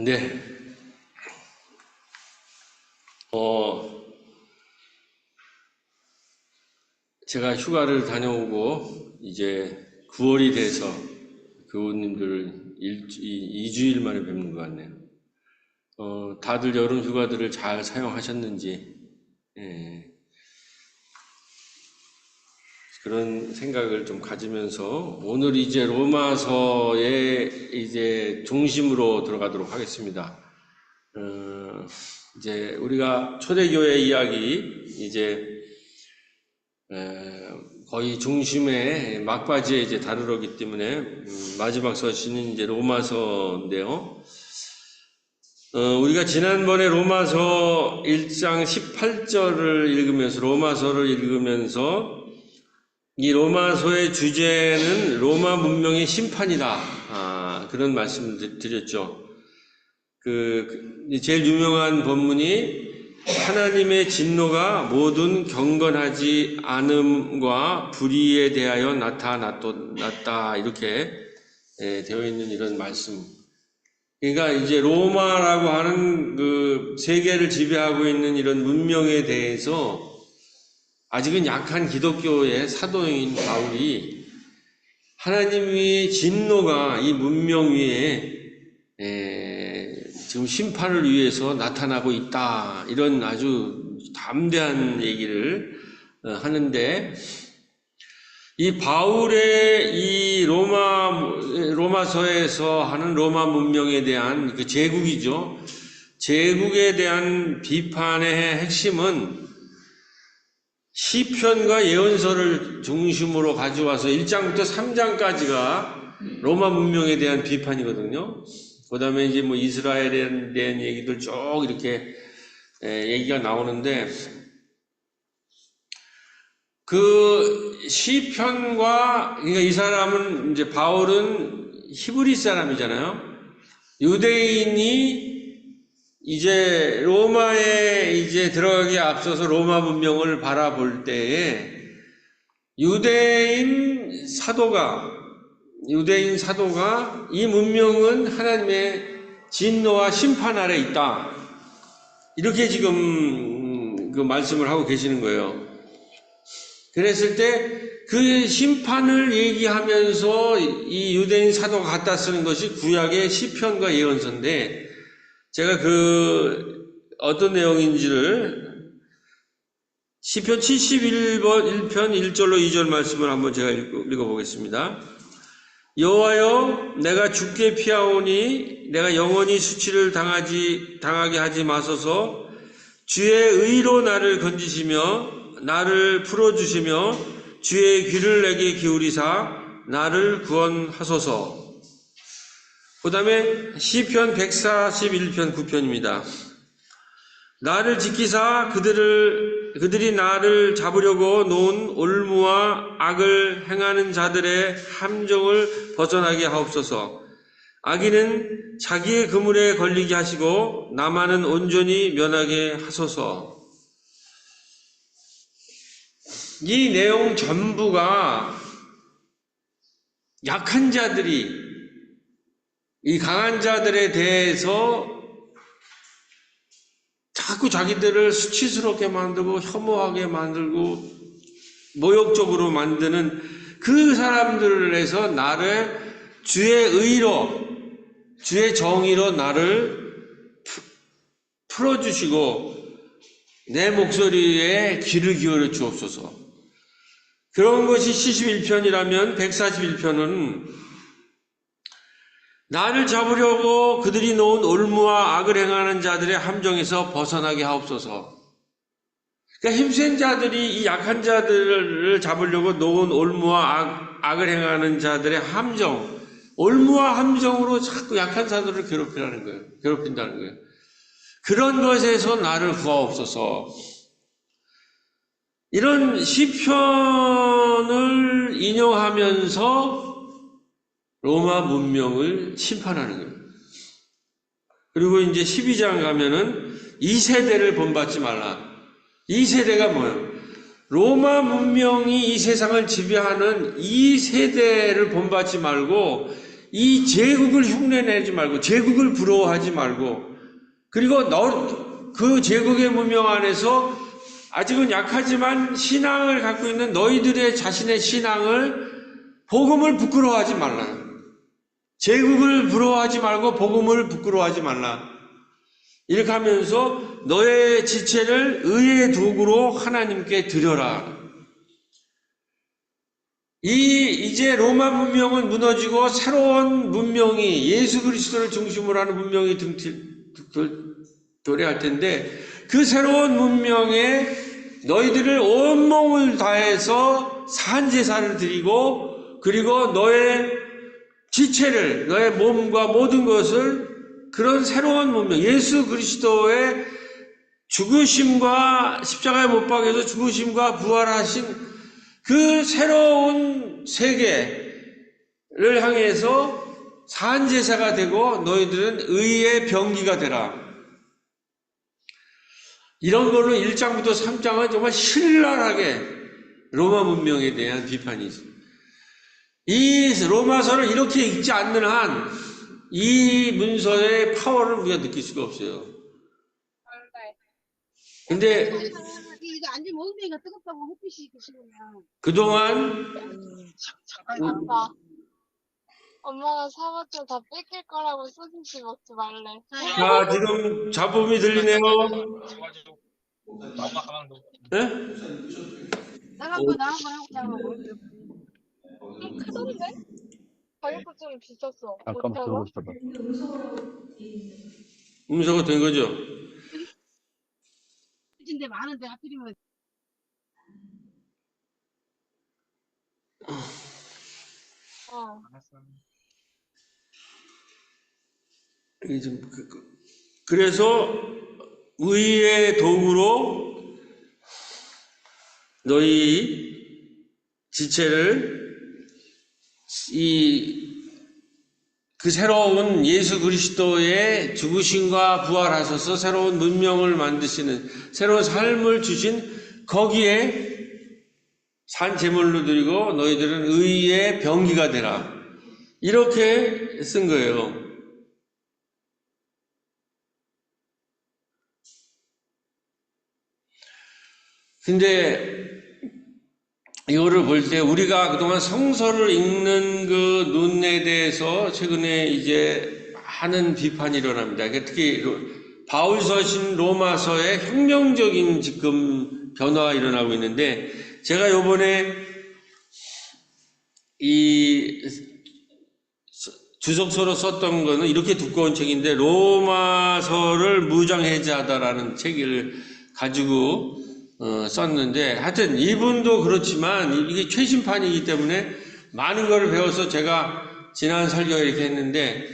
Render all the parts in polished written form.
네, 제가 휴가를 다녀오고 이제 9월이 돼서 교우님들 2주일 만에 뵙는 것 같네요. 다들 여름 휴가들을 잘 사용하셨는지, 예, 그런 생각을 좀 가지면서 오늘 이제 로마서의 이제 중심으로 들어가도록 하겠습니다. 이제 우리가 초대교회 이야기 이제 거의 중심에 막바지에 이제 다루기 때문에 마지막 서신은 이제 로마서인데요. 우리가 지난번에 로마서 1장 18절을 읽으면서 로마서를 읽으면서 이 로마서의 주제는 로마 문명의 심판이다. 그런 말씀을 드렸죠. 제일 유명한 본문이 하나님의 진노가 모든 경건하지 않음과 불의에 대하여 나타났다. 이렇게 되어 있는 이런 말씀. 그러니까 이제 로마라고 하는 그 세계를 지배하고 있는 이런 문명에 대해서 아직은 약한 기독교의 사도인 바울이 하나님의 진노가 이 문명 위에 지금 심판을 위해서 나타나고 있다. 이런 아주 담대한 얘기를 하는데, 이 바울의 이 로마서에서 하는 로마 문명에 대한 그 제국이죠. 제국에 대한 비판의 핵심은 시편과 예언서를 중심으로 가져와서 1장부터 3장까지가 로마 문명에 대한 비판이거든요. 그 다음에 이제 뭐 이스라엘에 대한 얘기들 쭉 이렇게 얘기가 나오는데, 그 시편과, 그러니까 이 사람은 이제 바울은 히브리 사람이잖아요. 유대인이 이제 로마에 이제 들어가기에 앞서서 로마 문명을 바라볼 때에 유대인 사도가 이 문명은 하나님의 진노와 심판 아래 있다. 이렇게 지금 그 말씀을 하고 계시는 거예요. 그랬을 때 그 심판을 얘기하면서 이 유대인 사도가 갖다 쓰는 것이 구약의 시편과 예언서인데, 제가 어떤 내용인지를 시편 71편 1절로 2절 말씀을 한번 제가 읽어보겠습니다. 여호와여, 내가 죽게 피하오니 내가 영원히 수치를 당하게 하지 마소서. 주의 의로 나를 건지시며 나를 풀어주시며 주의 귀를 내게 기울이사 나를 구원하소서. 그 다음에 시편 141편 9편입니다. 나를 지키사 그들이 나를 잡으려고 놓은 올무와 악을 행하는 자들의 함정을 벗어나게 하옵소서. 악인은 자기의 그물에 걸리게 하시고 나만은 온전히 면하게 하소서. 이 내용 전부가 약한 자들이 이 강한 자들에 대해서 자꾸 자기들을 수치스럽게 만들고 혐오하게 만들고 모욕적으로 만드는 그 사람들에서 나를 주의 의로, 주의 정의로 나를 풀어주시고 내 목소리에 귀를 기울여 주옵소서. 그런 것이 71편이라면 141편은 나를 잡으려고 그들이 놓은 올무와 악을 행하는 자들의 함정에서 벗어나게 하옵소서. 그러니까 힘센 자들이 이 약한 자들을 잡으려고 놓은 올무와 악을 행하는 자들의 함정, 올무와 함정으로 자꾸 약한 자들을 괴롭힌다는 거예요. 그런 것에서 나를 구하옵소서. 이런 시편을 인용하면서 로마 문명을 심판하는 거예요. 그리고 이제 12장 가면은 2세대를 본받지 말라. 2세대가 뭐예요? 로마 문명이 이 세상을 지배하는 이 세대를 본받지 말고 이 제국을 흉내내지 말고, 제국을 부러워하지 말고, 그리고 그 제국의 문명 안에서 아직은 약하지만 신앙을 갖고 있는 너희들의 자신의 신앙을, 복음을 부끄러워하지 말라. 제국을 부러워하지 말고 복음을 부끄러워하지 말라. 이렇게 하면서 너의 지체를 의의 도구로 하나님께 드려라. 이제 로마 문명은 무너지고 새로운 문명이, 예수 그리스도를 중심으로 하는 문명이 도래할 텐데, 그 새로운 문명에 너희들을 온몸을 다해서 산제사를 드리고, 그리고 너의 지체를, 너의 몸과 모든 것을 그런 새로운 문명, 예수 그리스도의 죽으심과 십자가에 못 박혀서 죽으심과 부활하신 그 새로운 세계를 향해서 산제사가 되고 너희들은 의의 병기가 되라. 이런 걸로 1장부터 3장은 정말 신랄하게 로마 문명에 대한 비판이 있습니다. 이 로마서를 이렇게 읽지 않는 한 이 문서의 파워를 우리가 느낄 수가 없어요. 근데 이거 앉으면 엉덩이가 뜨겁다고 햇빛이 드시구나. 그동안 아빠, 엄마가 사과줄 다 뺏길 거라고 소시지 먹지 말래. 자, 지금 잡음이 들리네요. 엄마 가방도. 네? 나 한번 하고 좀 크던데? 가격도 좀 비쌌어. 잠깐 들고 있어봐. 음소거 된 거죠? 근데 많은데 하필이면 어. 이게 좀 그래서 의의 도구로 너희 지체를 그 새로운 예수 그리스도의 죽으심과 부활하셔서 새로운 문명을 만드시는, 새로운 삶을 주신 거기에 산 제물로 드리고 너희들은 의의 병기가 되라. 이렇게 쓴 거예요. 근데 이거를 볼 때 우리가 그동안 성서를 읽는 그 눈에 대해서 최근에 이제 많은 비판이 일어납니다. 특히 바울 서신 로마서의 혁명적인 지금 변화가 일어나고 있는데, 제가 요번에 이 주석서로 썼던 거는 이렇게 두꺼운 책인데, 로마서를 무장해제하다라는 책을 가지고 썼는데, 하여튼 이분도 그렇지만 이게 최신판이기 때문에 많은 걸 배워서 제가 지난 설교에 이렇게 했는데,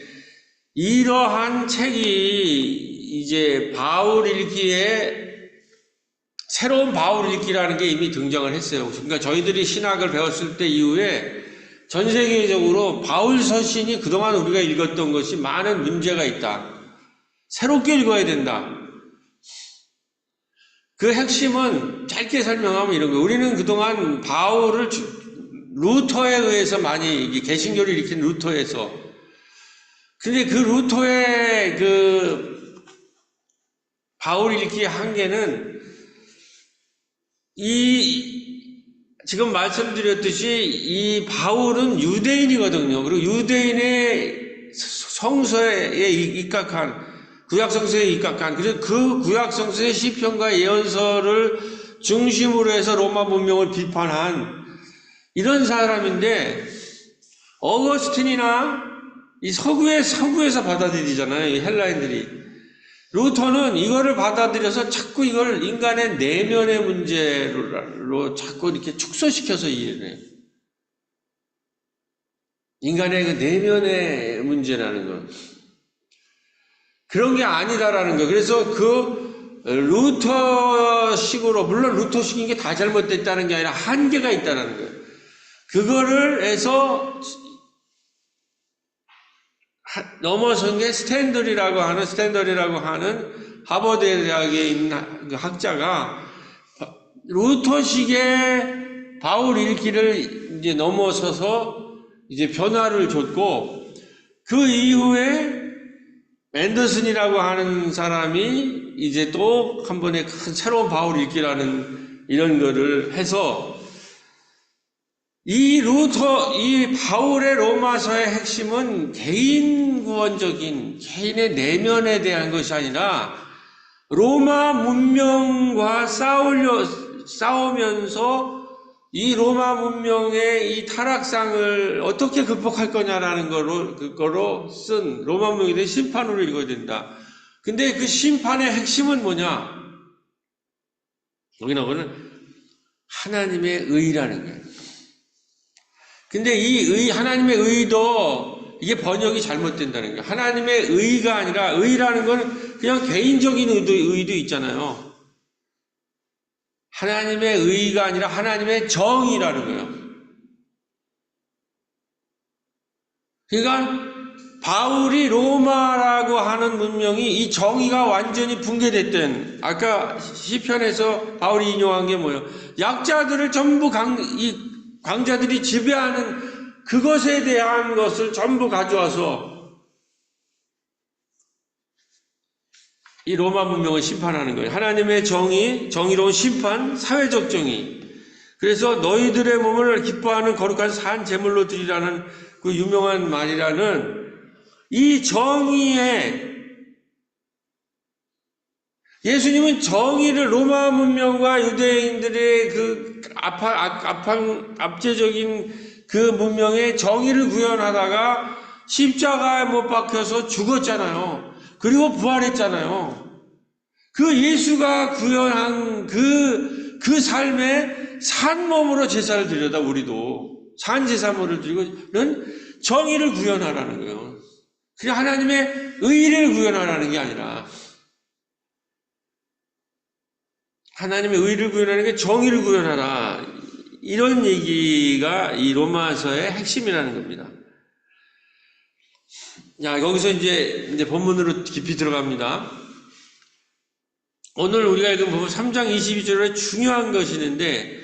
이러한 책이 이제 바울 읽기에, 새로운 바울 읽기라는 게 이미 등장을 했어요. 그러니까 저희들이 신학을 배웠을 때 이후에 전 세계적으로 바울 서신이 그동안 우리가 읽었던 것이 많은 문제가 있다. 새롭게 읽어야 된다. 그 핵심은 짧게 설명하면 이런 거예요. 우리는 그동안 바울을 루터에 의해서 많이, 개신교를 일으킨 루터에서, 근데 그 루터의 그 바울 읽기의 한계는 지금 말씀드렸듯이 이 바울은 유대인이거든요. 그리고 유대인의 성서에 입각한, 구약성서에 입각한, 그래서 그 구약성서의 시편과 예언서를 중심으로 해서 로마 문명을 비판한 이런 사람인데, 어거스틴이나 이 서구에서 받아들이잖아요, 이 헬라인들이. 루터는 이거를 받아들여서 자꾸 이걸 인간의 내면의 문제로 자꾸 이렇게 축소시켜서 이해를 해요. 인간의 그 내면의 문제라는 거. 그런 게 아니다라는 거. 그래서 그 루터식으로, 물론 루터식인 게 다 잘못됐다는 게 아니라 한계가 있다는 거예요. 그거를 해서 넘어선 게 스탠더리라고 하는 하버드 대학에 있는 학자가 루터식의 바울 읽기를 이제 넘어서서 이제 변화를 줬고, 그 이후에 앤더슨이라고 하는 사람이 이제 또 한 번에 큰 새로운 바울 읽기라는 이런 거를 해서 이 바울의 로마서의 핵심은 개인 구원적인 개인의 내면에 대한 것이 아니라 로마 문명과 싸우면서 이 로마 문명의 이 타락상을 어떻게 극복할 거냐라는 그거로 쓴 로마 문명에 대한 심판으로 읽어야 된다. 근데 그 심판의 핵심은 뭐냐? 여기 나오는 하나님의 의라는 거예요. 근데 이 하나님의 의도 이게 번역이 잘못된다는 거예요. 하나님의 의가 아니라 의라는 건 그냥 개인적인 의도 있잖아요. 하나님의 의가 아니라 하나님의 정의라는 거예요. 그러니까 바울이 로마라고 하는 문명이 이 정의가 완전히 붕괴됐던 아까 시편에서 바울이 인용한 게 뭐예요? 약자들을 전부 강자들이 지배하는 그것에 대한 것을 전부 가져와서 이 로마 문명을 심판하는 거예요. 하나님의 정의, 정의로운 심판, 사회적 정의. 그래서 너희들의 몸을 기뻐하는 거룩한 산 제물로 드리라는 그 유명한 말이라는 이 정의에 예수님은 정의를 로마 문명과 유대인들의 그 압제적인 그 문명의 정의를 구현하다가 십자가에 못 박혀서 죽었잖아요. 그리고 부활했잖아요. 그 예수가 구현한 그 삶에 산 몸으로 제사를 드려다 우리도 산 제사물을 드리고는 정의를 구현하라는 거예요. 그냥 하나님의 의를 구현하라는 게 아니라 하나님의 의를 구현하는 게 정의를 구현하라. 이런 얘기가 이 로마서의 핵심이라는 겁니다. 자, 여기서 이제 본문으로 깊이 들어갑니다. 오늘 우리가 읽은 부분 3장 22절에 중요한 것이 있는데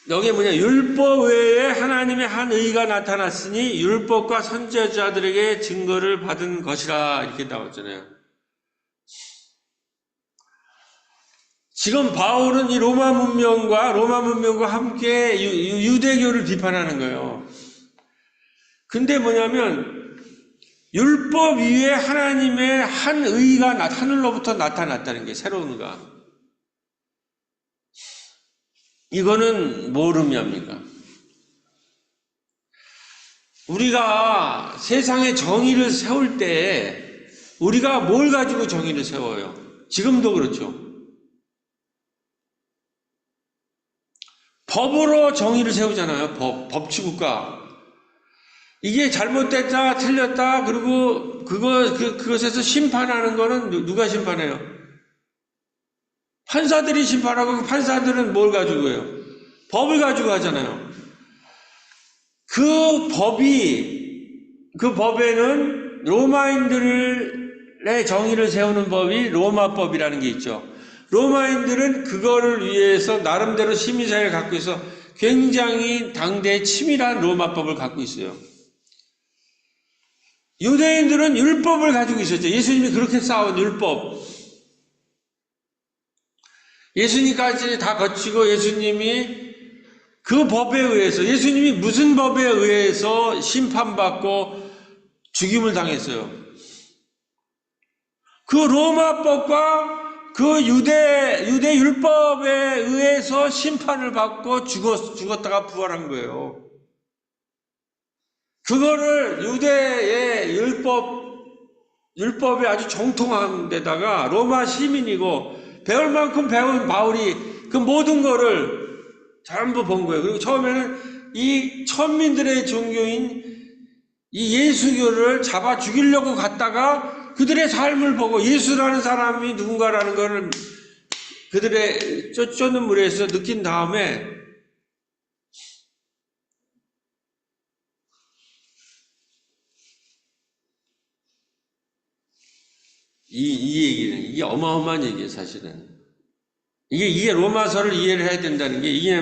여기에 뭐냐? 율법 외에 하나님의 한 의가 나타났으니 율법과 선지자들에게 증거를 받은 것이라 이렇게 나왔잖아요. 지금 바울은 이 로마 문명과 함께 유대교를 비판하는 거예요. 근데 뭐냐면 율법 위에 하나님의 한 의가 하늘로부터 나타났다는 게 새로운 의가. 이거는 뭘 의미합니까? 우리가 세상에 정의를 세울 때 우리가 뭘 가지고 정의를 세워요? 지금도 그렇죠. 법으로 정의를 세우잖아요. 법치국가. 이게 잘못됐다, 틀렸다, 그리고 그것에서 심판하는 거는 누가 심판해요? 판사들이 심판하고 그 판사들은 뭘 가지고 해요? 법을 가지고 하잖아요. 그 법에는 로마인들의 정의를 세우는 법이 로마법이라는 게 있죠. 로마인들은 그거를 위해서 나름대로 시민사회를 갖고 있어 굉장히 당대의 치밀한 로마법을 갖고 있어요. 유대인들은 율법을 가지고 있었죠. 예수님이 그렇게 쌓은 율법. 예수님까지 다 거치고 예수님이 그 법에 의해서 예수님이 무슨 법에 의해서 심판받고 죽임을 당했어요. 그 로마법과 그 유대 율법에 의해서 심판을 받고 죽었다가 부활한 거예요. 그거를 유대의 율법에 아주 정통한 데다가 로마 시민이고 배울 만큼 배운 바울이 그 모든 거를 전부 본 거예요. 그리고 처음에는 이 천민들의 종교인 이 예수교를 잡아 죽이려고 갔다가 그들의 삶을 보고 예수라는 사람이 누군가라는 거를 그들의 쫓는 무리에서 느낀 다음에 이 얘기는, 이게 어마어마한 얘기예요, 사실은. 이게 로마서를 이해를 해야 된다는 게, 이게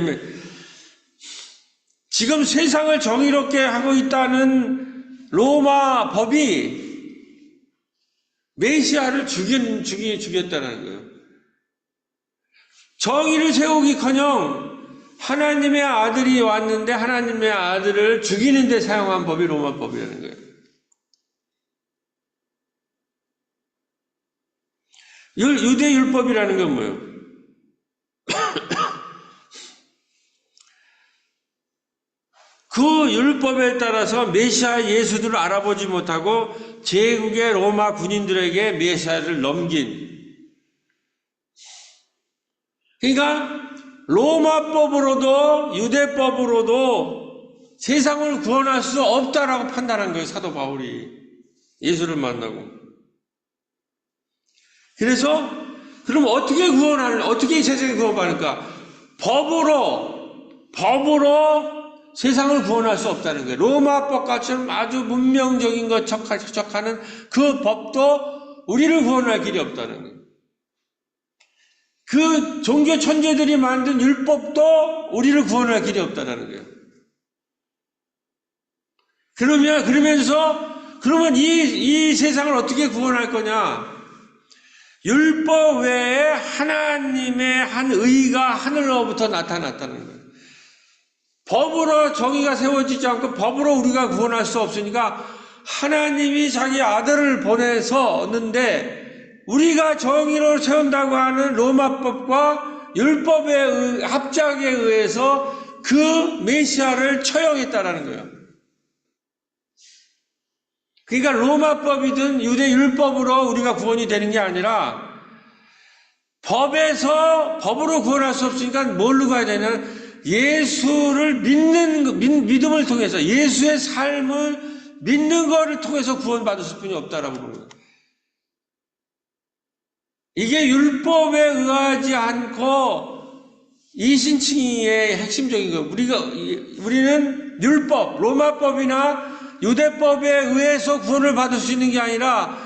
지금 세상을 정의롭게 하고 있다는 로마 법이 메시아를 죽였다는 거예요. 정의를 세우기커녕 하나님의 아들이 왔는데 하나님의 아들을 죽이는 데 사용한 법이 로마 법이라는 거예요. 유대 율법이라는 건 뭐예요? 그 율법에 따라서 메시아 예수들을 알아보지 못하고 제국의 로마 군인들에게 메시아를 넘긴. 그러니까 로마법으로도 유대법으로도 세상을 구원할 수 없다라고 판단한 거예요. 사도 바울이 예수를 만나고. 그래서 그럼 어떻게 세상을 구원받을까? 법으로 세상을 구원할 수 없다는 거예요. 로마법같이는 아주 문명적인 것 척하는 그 법도 우리를 구원할 길이 없다는 거예요. 그 종교 천재들이 만든 율법도 우리를 구원할 길이 없다는 거예요. 그러면 이 세상을 어떻게 구원할 거냐? 율법 외에 하나님의 한 의가 하늘로부터 나타났다는 거예요. 법으로 정의가 세워지지 않고 법으로 우리가 구원할 수 없으니까 하나님이 자기 아들을 보내서는데 우리가 정의로 세운다고 하는 로마법과 율법의 합작에 의해서 그 메시아를 처형했다라는 거예요. 그러니까 로마법이든 유대 율법으로 우리가 구원이 되는 게 아니라 법으로 구원할 수 없으니까 뭘로 가야 되냐면 예수를 믿음을 통해서 예수의 삶을 믿는 것을 통해서 구원받을 뿐이 없다라고 보는 거예요. 이게 율법에 의하지 않고 이신칭의의 핵심적인 거예요. 우리는 율법, 로마법이나 유대법에 의해서 구원을 받을 수 있는 게 아니라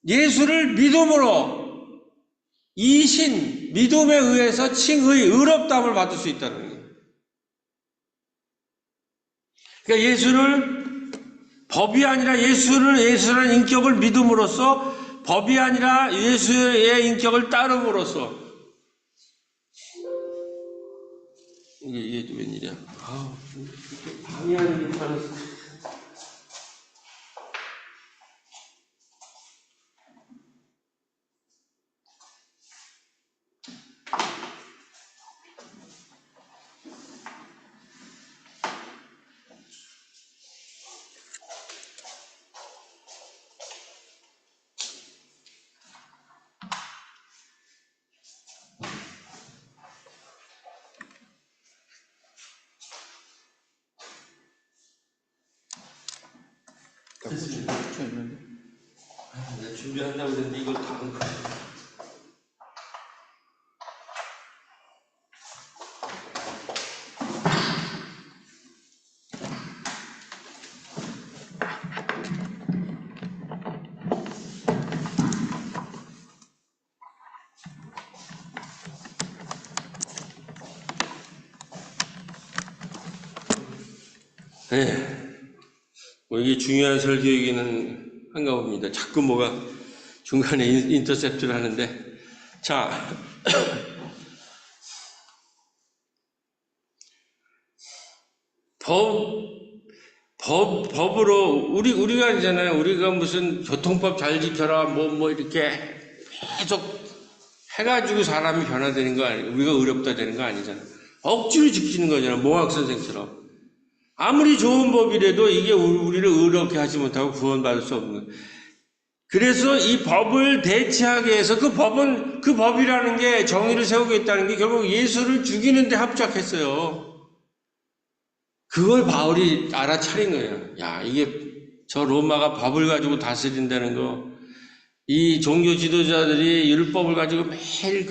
예수를 믿음으로 믿음에 의해서 칭의, 의롭다함을 받을 수 있다는 거예요. 그러니까 예수를 법이 아니라 예수라는 인격을 믿음으로써 법이 아니라 예수의 인격을 따름으로써 이게 또 웬일이야? 방해하는 게 많았어. 내가 준비한다고 했는데 이걸 다 한 거야. 네. 이게 중요한 설교이기는 한가 봅니다. 자꾸 뭐가 중간에 인터셉트를 하는데. 자. 법으로, 우리가 있잖아요. 우리가 무슨 교통법 잘 지켜라, 이렇게 계속 해가지고 사람이 변화되는 거 아니고, 우리가 의롭다 되는 거 아니잖아요. 억지로 지키는 거잖아요. 모학선생처럼. 아무리 좋은 법이라도 이게 우리를 의롭게 하지 못하고 구원받을 수 없는 거예요. 그래서 이 법을 대체하기 위해서 그 법이라는 게 정의를 세우겠다는 게 결국 예수를 죽이는 데 합작했어요. 그걸 바울이 알아차린 거예요. 야, 이게 저 로마가 법을 가지고 다스린다는 거, 이 종교 지도자들이 율법을 가지고 매일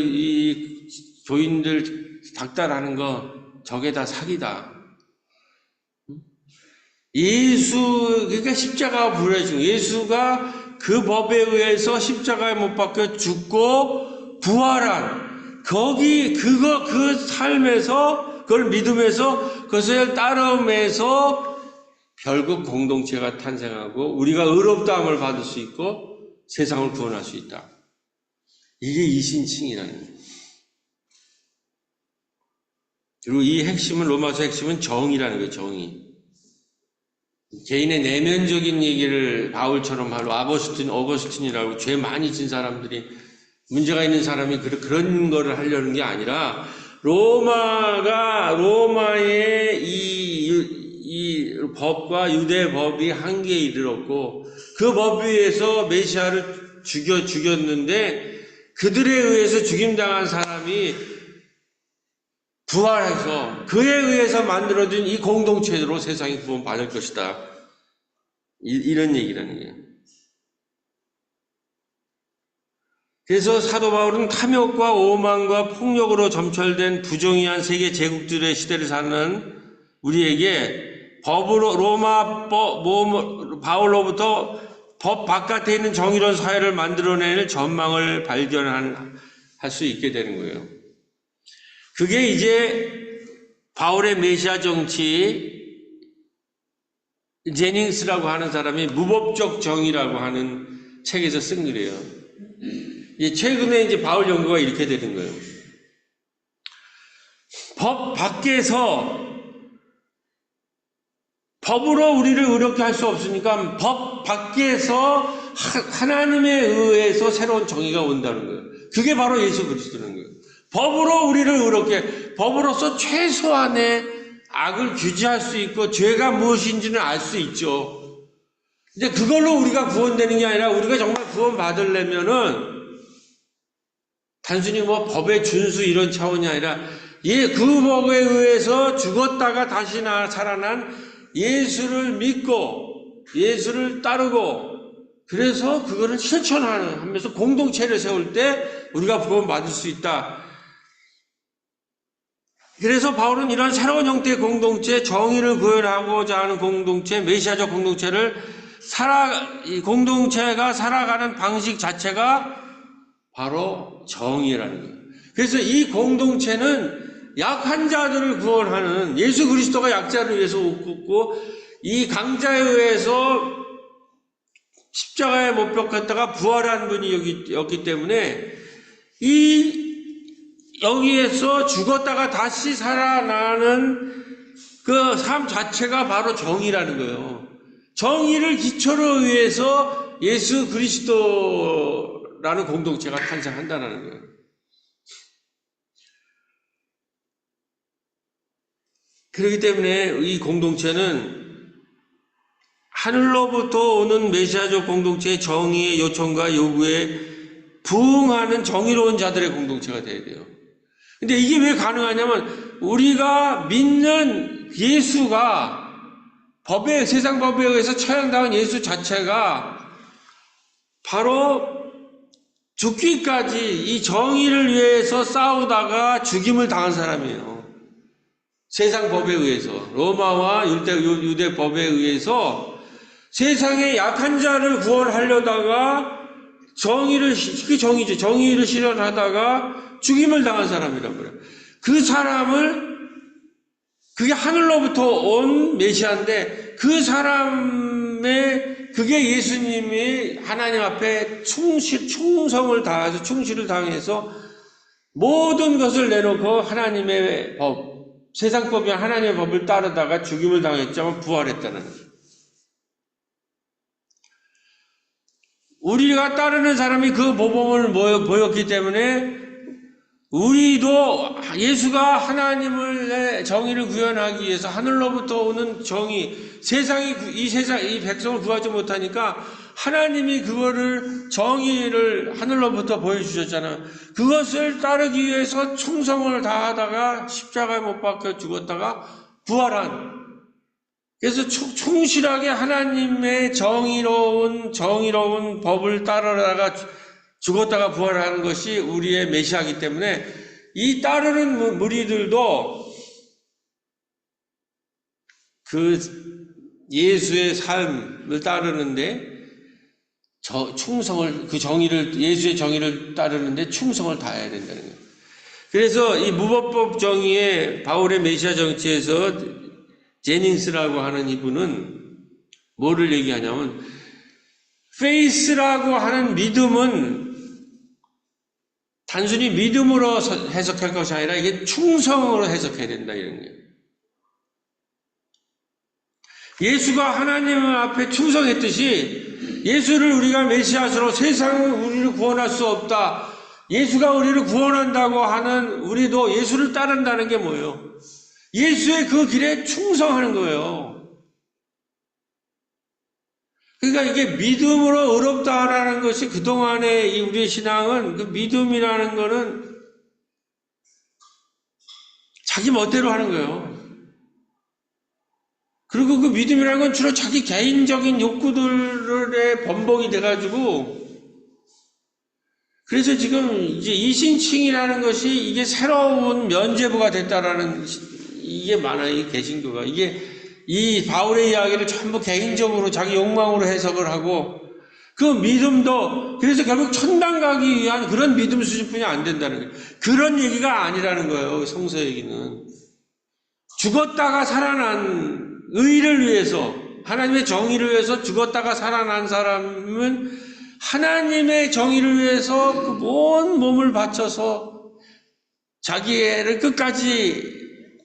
이 교인들 닥달하는 거, 저게 다 사기다. 그러니까 십자가가 부활해준 예수가 그 법에 의해서 십자가에 못 박혀 죽고 부활한 그 삶에서 그걸 믿음에서 그것을 따름에서 결국 공동체가 탄생하고 우리가 의롭다함을 받을 수 있고 세상을 구원할 수 있다. 이게 이신칭이라는 거예요. 그리고 이 핵심은 로마서 핵심은 정의라는 거예요. 정의. 개인의 내면적인 얘기를 바울처럼 하고 어거스틴이라고 죄 많이 진 사람들이 문제가 있는 사람이 그런 거를 하려는 게 아니라 로마의 이 법과 유대 법이 한계에 이르렀고 그 법 위에서 메시아를 죽였는데 그들에 의해서 죽임당한 사람이 부활해서 그에 의해서 만들어진 이 공동체로 세상이 구원받을 것이다. 이런 얘기라는 거예요. 그래서 사도 바울은 탐욕과 오만과 폭력으로 점철된 부정의한 세계 제국들의 시대를 사는 우리에게 바울로부터 법 바깥에 있는 정의로운 사회를 만들어낼 전망을 발견할 수 있게 되는 거예요. 그게 이제 바울의 메시아 정치, 제닝스라고 하는 사람이 무법적 정의라고 하는 책에서 쓴 글이에요. 최근에 이제 바울 연구가 이렇게 되는 거예요. 법 밖에서 법으로 우리를 의롭게 할 수 없으니까 법 밖에서 하나님에 의해서 새로운 정의가 온다는 거예요. 그게 바로 예수 그리스도라는 거예요. 법으로 우리를 의롭게, 법으로서 최소한의 악을 규제할 수 있고 죄가 무엇인지는 알 수 있죠. 근데 그걸로 우리가 구원되는 게 아니라 우리가 정말 구원 받으려면은 단순히 뭐 법의 준수 이런 차원이 아니라 그 법에 의해서 죽었다가 다시 살아난 예수를 믿고 예수를 따르고 그래서 그거를 실천하면서 공동체를 세울 때 우리가 구원받을 수 있다. 그래서 바울은 이런 새로운 형태의 공동체, 정의를 구현하고자 하는 공동체, 메시아적 공동체를 이 공동체가 살아가는 방식 자체가 바로 정의라는 거예요. 그래서 이 공동체는 약한 자들을 구원하는 예수 그리스도가 약자를 위해서 웃고 이 강자에 의해서 십자가에 못 박혔다가 부활한 분이 여기 때문에 여기에서 죽었다가 다시 살아나는 그 삶 자체가 바로 정의라는 거예요. 정의를 기초로 위해서 예수 그리스도라는 공동체가 탄생한다는 거예요. 그렇기 때문에 이 공동체는 하늘로부터 오는 메시아적 공동체의 정의의 요청과 요구에 부응하는 정의로운 자들의 공동체가 되어야 돼요. 근데 이게 왜 가능하냐면 우리가 믿는 예수가 세상 법에 의해서 처형당한 예수 자체가 바로 죽기까지 이 정의를 위해서 싸우다가 죽임을 당한 사람이에요. 세상 법에 의해서 로마와 유대 법에 의해서 세상의 약한 자를 구원하려다가 정의를 실현하다가 죽임을 당한 사람이란 말이에요. 그 사람을 그게 하늘로부터 온 메시아인데 그 사람의 그게 예수님이 하나님 앞에 충성을 다해서 충실을 당해서 모든 것을 내놓고 하나님의 법 세상 법이 하나님의 법을 따르다가 죽임을 당했지만 부활했다는 거예요. 우리가 따르는 사람이 그 모범을 보였기 때문에 우리도 예수가 하나님의 정의를 구현하기 위해서 하늘로부터 오는 정의, 이 백성을 구하지 못하니까 하나님이 그거를 정의를 하늘로부터 보여주셨잖아요. 그것을 따르기 위해서 충성을 다하다가 십자가에 못 박혀 죽었다가 부활한. 그래서 충실하게 하나님의 정의로운 법을 따르다가 죽었다가 부활하는 것이 우리의 메시아이기 때문에 이 따르는 무리들도 그 예수의 삶을 따르는데 예수의 정의를 따르는데 충성을 다해야 된다는 거예요. 그래서 이 무법법 정의의 바울의 메시아 정치에서 제닝스라고 하는 이분은 뭐를 얘기하냐면 faith라고 하는 믿음은 단순히 믿음으로 해석할 것이 아니라 이게 충성으로 해석해야 된다 이런 거예요. 예수가 하나님 앞에 충성했듯이 예수를 우리가 메시아스로 세상은 우리를 구원할 수 없다. 예수가 우리를 구원한다고 하는 우리도 예수를 따른다는 게 뭐예요? 예수의 그 길에 충성하는 거예요. 그러니까 이게 믿음으로 의롭다라는 것이 그동안의 우리의 신앙은 그 믿음이라는 거는 자기 멋대로 하는 거예요. 그리고 그 믿음이라는 건 주로 자기 개인적인 욕구들의 번복이 돼가지고 그래서 지금 이제 이신칭이라는 것이 이게 새로운 면죄부가 됐다라는 이게 많아요. 이 개신교가. 이게 이 바울의 이야기를 전부 개인적으로 자기 욕망으로 해석을 하고 그 믿음도 그래서 결국 천당 가기 위한 그런 믿음 수준뿐이 안 된다는 거예요. 그런 얘기가 아니라는 거예요. 성서 얘기는. 죽었다가 살아난 의를 위해서 하나님의 정의를 위해서 죽었다가 살아난 사람은 하나님의 정의를 위해서 그 온 몸을 바쳐서 자기를 끝까지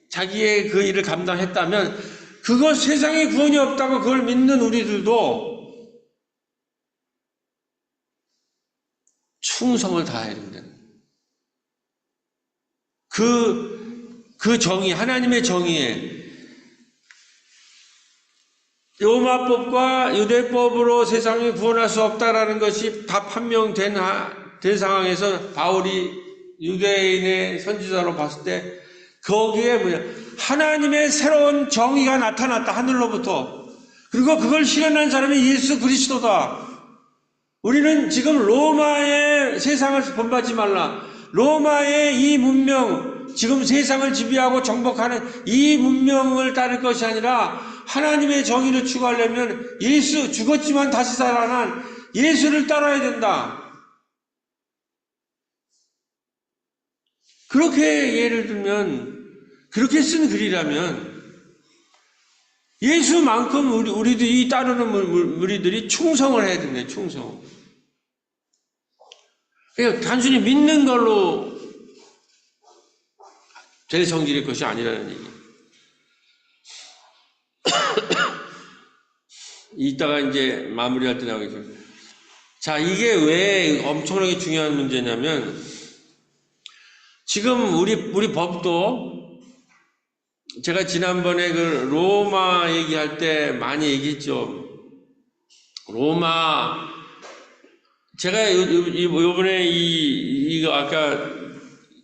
자기의 그 일을 감당했다면 그것 세상에 구원이 없다고 그걸 믿는 우리들도 충성을 다해야 된다. 그 정의, 하나님의 정의에 로마법과 유대법으로 세상을 구원할 수 없다라는 것이 다 판명된 상황에서 바울이 유대인의 선지자로 봤을 때 거기에 뭐냐 하나님의 새로운 정의가 나타났다 하늘로부터. 그리고 그걸 실현한 사람이 예수 그리스도다. 우리는 지금 로마의 세상을 본받지 말라. 로마의 이 문명, 지금 세상을 지배하고 정복하는 이 문명을 따를 것이 아니라 하나님의 정의를 추구하려면 예수, 죽었지만 다시 살아난 예수를 따라야 된다. 그렇게 예를 들면 그렇게 쓴 글이라면 예수만큼 우리도 이 따르는 무리들이 충성을 해야 된다. 충성. 그냥 단순히 믿는 걸로 될 성질의 것이 아니라는 얘기. 이따가 이제 마무리할 때 나오겠죠. 자, 이게 왜 엄청나게 중요한 문제냐면 지금 우리 법도 제가 지난번에 그 로마 얘기할 때 많이 얘기했죠. 로마 제가 요번에 이거 아까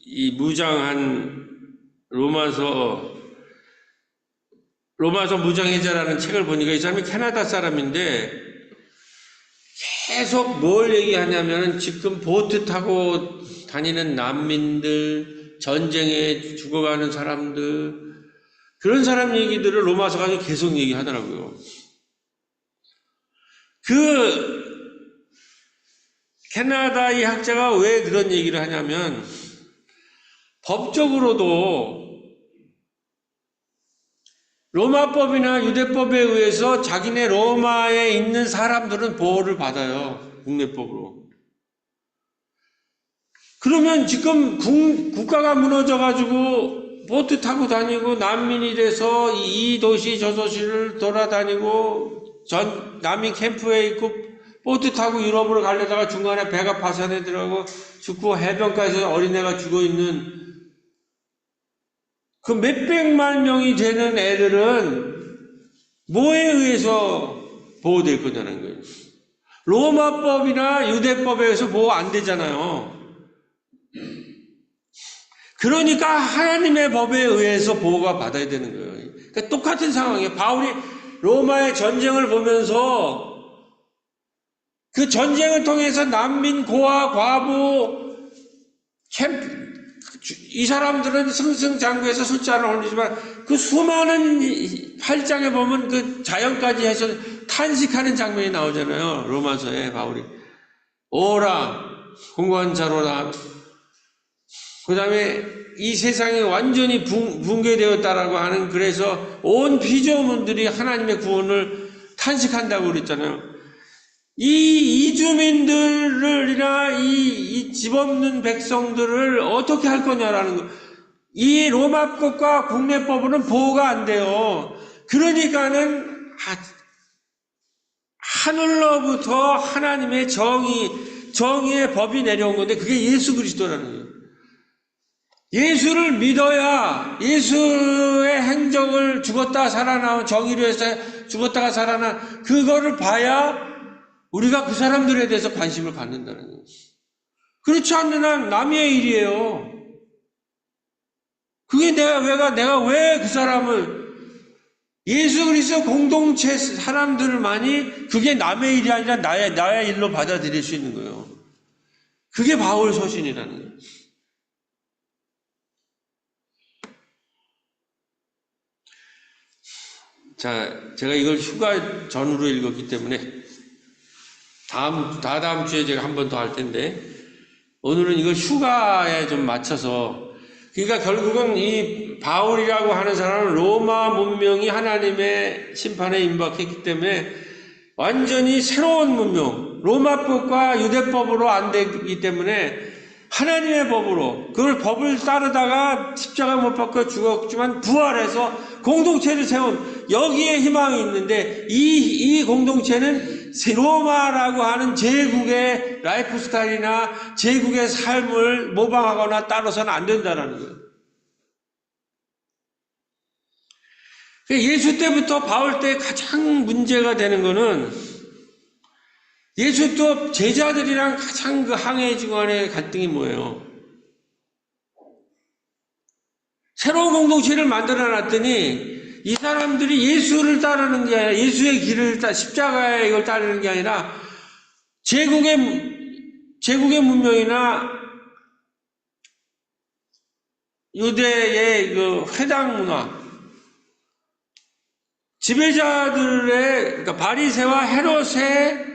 이 무장한 로마서 무장해제라는 책을 보니까 이 사람이 캐나다 사람인데 계속 뭘 얘기하냐면 지금 보트 타고 다니는 난민들, 전쟁에 죽어가는 사람들 그런 사람 얘기들을 로마서 가지고 계속 얘기하더라고요. 그 캐나다 이 학자가 왜 그런 얘기를 하냐면 법적으로도 로마법이나 유대법에 의해서 자기네 로마에 있는 사람들은 보호를 받아요. 국내법으로. 그러면 지금 국가가 무너져가지고 보트 타고 다니고 난민이 돼서 이 도시 저 도시를 돌아다니고 난민 캠프에 있고 보트 타고 유럽으로 가려다가 중간에 배가 파산해 들어가고 죽고 해변가에서 어린애가 죽어있는 그 몇백만 명이 되는 애들은 뭐에 의해서 보호될 거냐는 거예요. 로마법이나 유대법에 의해서 보호 안 되잖아요. 그러니까 하나님의 법에 의해서 보호가 받아야 되는 거예요. 그러니까 똑같은 상황이에요. 바울이 로마의 전쟁을 보면서 그 전쟁을 통해서 난민, 고아, 과부, 이 사람들은 승승장구해서 숫자를 올리지만 그 수많은 8장에 보면 그 자연까지 해서 탄식하는 장면이 나오잖아요. 로마서에 바울이 오라 공고한 자로라. 그 다음에 이 세상이 완전히 붕괴되었다라고 하는 그래서 온 피조물들이 하나님의 구원을 다 탄식한다고 그랬잖아요. 이 이주민들이나 이 집 없는 백성들을 어떻게 할 거냐라는 거. 이 로마법과 국내법으로는 보호가 안 돼요. 그러니까는 하늘로부터 하나님의 정의의 법이 내려온 건데 그게 예수 그리스도라는 거예요. 예수를 믿어야 예수의 행적을 죽었다가 살아나온 정의로 해서 죽었다가 살아난 그거를 봐야 우리가 그 사람들에 대해서 관심을 갖는다는 거예요. 그렇지 않는 한 남의 일이에요. 그게 내가 왜 그 사람을 예수 그리스도 공동체 사람들만이 그게 남의 일이 아니라 나의 일로 받아들일 수 있는 거예요. 그게 바울 서신이라는 거예요. 자, 제가 이걸 휴가 전후로 읽었기 때문에 다다음 주에 제가 한 번 더 할 텐데 오늘은 이걸 휴가에 좀 맞춰서 그러니까 결국은 이 바울이라고 하는 사람은 로마 문명이 하나님의 심판에 임박했기 때문에 완전히 새로운 문명, 로마법과 유대법으로 안 되기 때문에 하나님의 법으로 그걸 법을 따르다가 십자가 못 박혀 죽었지만 부활해서 공동체를 세운 여기에 희망이 있는데 이 공동체는 로마라고 하는 제국의 라이프 스타일이나 제국의 삶을 모방하거나 따라서는 안 된다는 거예요. 예수 때부터 바울 때 가장 문제가 되는 거는 예수 또 제자들이랑 가장 그 항해지고 간의 갈등이 뭐예요? 새로운 공동체를 만들어 놨더니 이 사람들이 예수를 따르는 게 아니라 예수의 길을 십자가의 이걸 따르는 게 아니라 제국의 문명이나 유대의 그 회당 문화, 지배자들의 그러니까 바리새와 헤롯의